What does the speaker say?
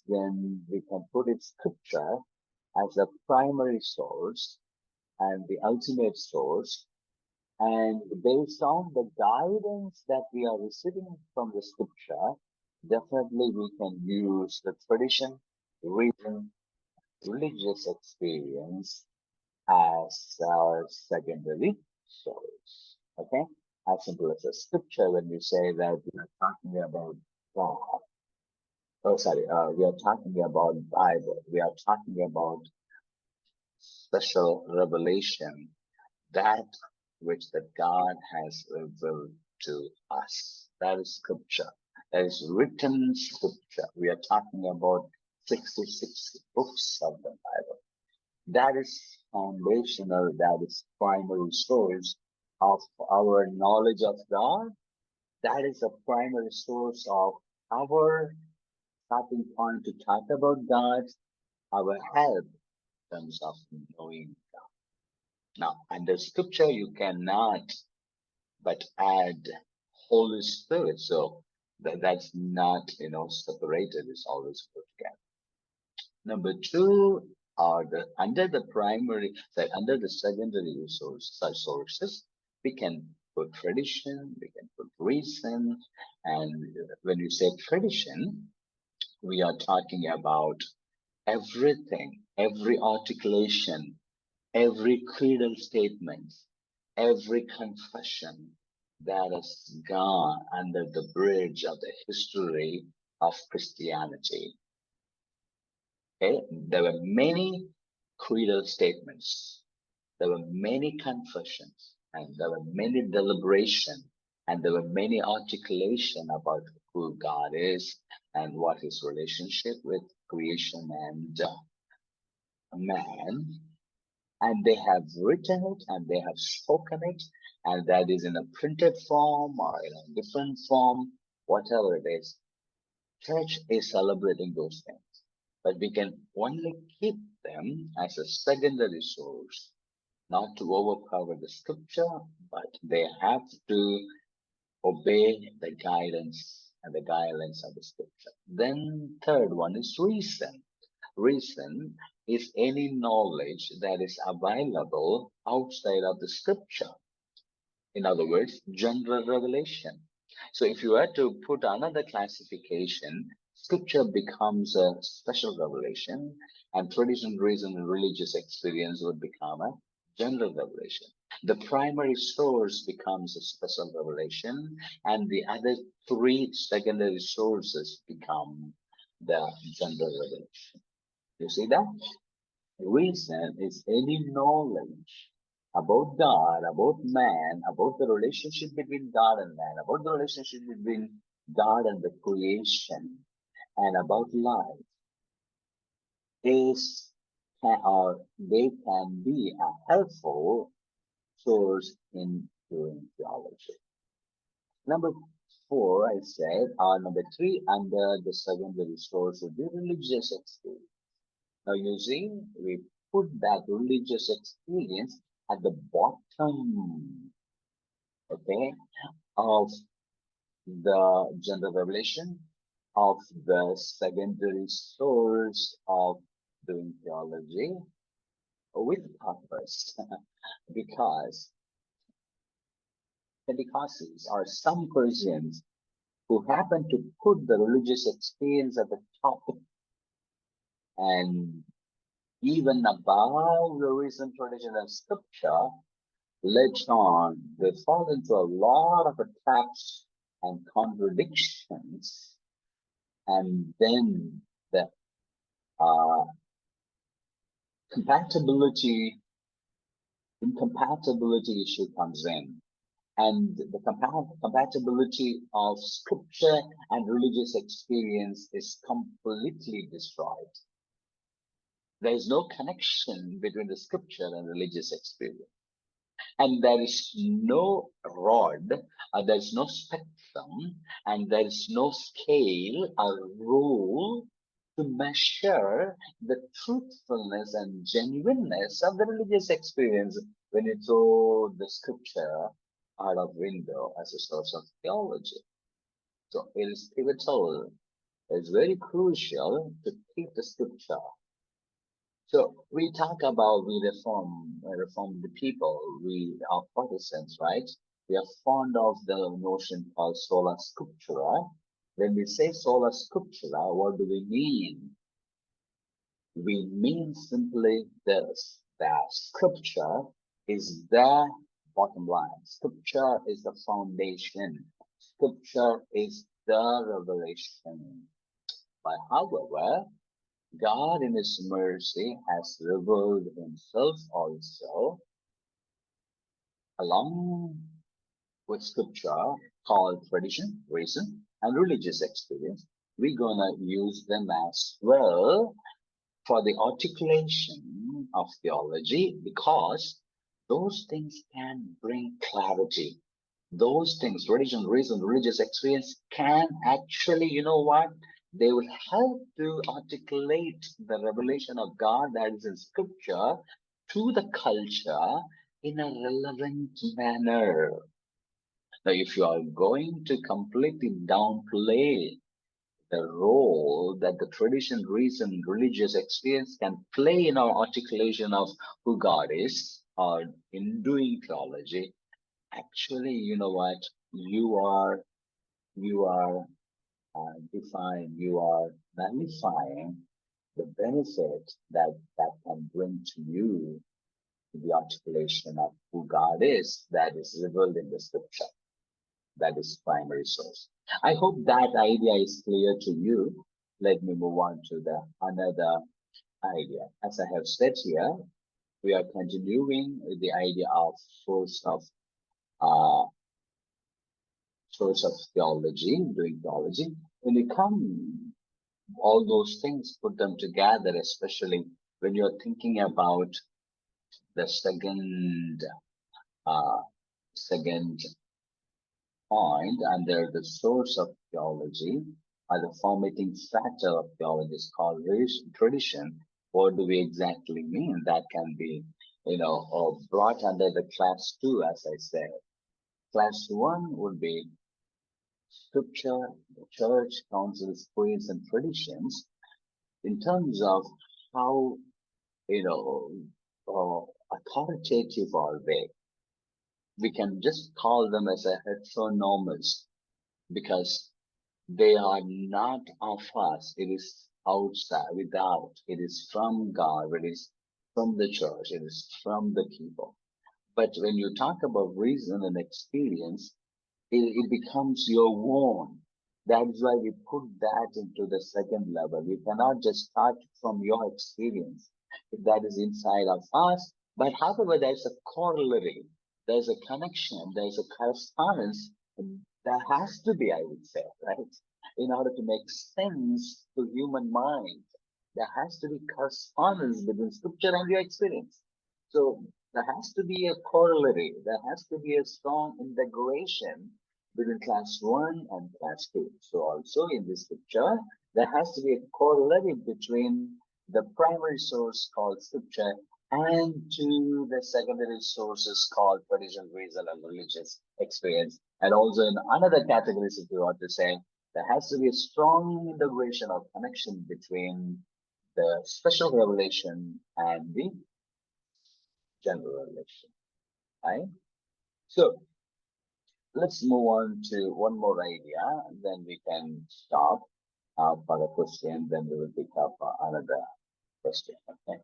then we can put it scripture as a primary source and the ultimate source. And based on the guidance that we are receiving from the scripture, definitely we can use the tradition, reason, religious experience as our secondary source. Okay? As simple as a scripture, when we say that we are talking about God, we are talking about Bible, we are talking about special revelation, that which the God has revealed to us. That is scripture. That is written scripture. We are talking about 66 books of the Bible. That is foundational, that is primary source of our knowledge of God. That is a primary source of our starting point to talk about God, our help in terms of knowing God. Now, under scripture, you cannot but add Holy Spirit. So that's not, separated. It's always put together. Number two are under the secondary sources, we can put tradition, we can put reason. And when you say tradition, we are talking about everything, every articulation, every creedal statement, every confession that has gone under the bridge of the history of Christianity. Okay? There were many creedal statements, there were many confessions, and there were many deliberation, and there were many articulation about who God is and what his relationship with creation and man. And they have written it and they have spoken it, and that is in a printed form or in a different form, whatever it is. Church is celebrating those things, but we can only keep them as a secondary source, not to overpower the scripture, but they have to obey the guidance and the guidelines of the scripture. Then third one is reason. Reason is any knowledge that is available outside of the scripture. In other words, general revelation. So if you were to put another classification, scripture becomes a special revelation, and tradition, reason, and religious experience would become a general revelation. The primary source becomes a special revelation, and the other three secondary sources become the general revelation. You see that? Reason is any knowledge about God, about man, about the relationship between God and man, about the relationship between God and the creation, and about life. They can be a helpful source in doing theology. Number four, I said, number three, under the secondary source would be religious experience. Now, you see, we put that religious experience at the bottom, okay, of the general revelation, of the secondary source of doing theology, with purpose, because Pentecostals are some Christians who happen to put the religious experience at the top, and even above the reason, tradition, and scripture. Later on, they fall into a lot of traps and contradictions, and then the incompatibility issue comes in, and the compatibility of scripture and religious experience is completely destroyed. There is no connection between the scripture and religious experience. And there is no rod, there's no spectrum, and there is no scale or rule to measure the truthfulness and genuineness of the religious experience when you throw the scripture out of window as a source of theology. So it is pivotal It's very crucial to keep the scripture. So we talk about we reform the people. We are Protestants, right? We are fond of the notion called sola scriptura. When we say sola scriptura, what do we mean? We mean simply this, that scripture is the bottom line. Scripture is the foundation. Scripture is the revelation. But however, God in His mercy has revealed Himself also along with scripture called tradition, reason, and religious experience. We're gonna use them as well for the articulation of theology because those things can bring clarity. Those things, religion, reason, religious experience can actually, you know what? They will help to articulate the revelation of God that is in scripture to the culture in a relevant manner. Now, if you are going to completely downplay the role that the tradition, reason, religious experience can play in our articulation of who God is or in doing theology, actually, you know what? You are define, you are nullifying the benefit that can bring to you the articulation of who God is that is revealed in the scripture. That is primary source. I hope that idea is clear to you. Let me move on to the another idea. As I have said here, we are continuing with the idea of source of uh, source of theology, doing theology. When you come all those things, put them together, especially when you're thinking about the uh, second point under the source of theology, the formating factor of theology is called tradition. What do we exactly mean? That can be, brought under the class two, as I said. Class one would be scripture, the church, councils, creeds, and traditions in terms of how, you know, authoritative are they. We can just call them as a heteronomous because they are not of us. It is outside, without. It is from God. It is from the church. It is from the people. But when you talk about reason and experience, it becomes your own. That is why we put that into the second level. We cannot just start from your experience. If that is inside of us, but however, there's a corollary, there's a connection, there's a correspondence. There has to be, I would say, right? In order to make sense to human mind, there has to be correspondence between scripture and your experience. So there has to be a corollary. There has to be a strong integration between class 1 and class 2. So also in this picture, there has to be a corollary between the primary source called scripture and to the secondary sources called tradition, reason, and religious experience. And also in another categories, if you want to say, there has to be a strong integration or connection between the special revelation and the general revelation. Right? So let's move on to one more idea, and then we can stop for the question. Then we will pick up another question. Okay.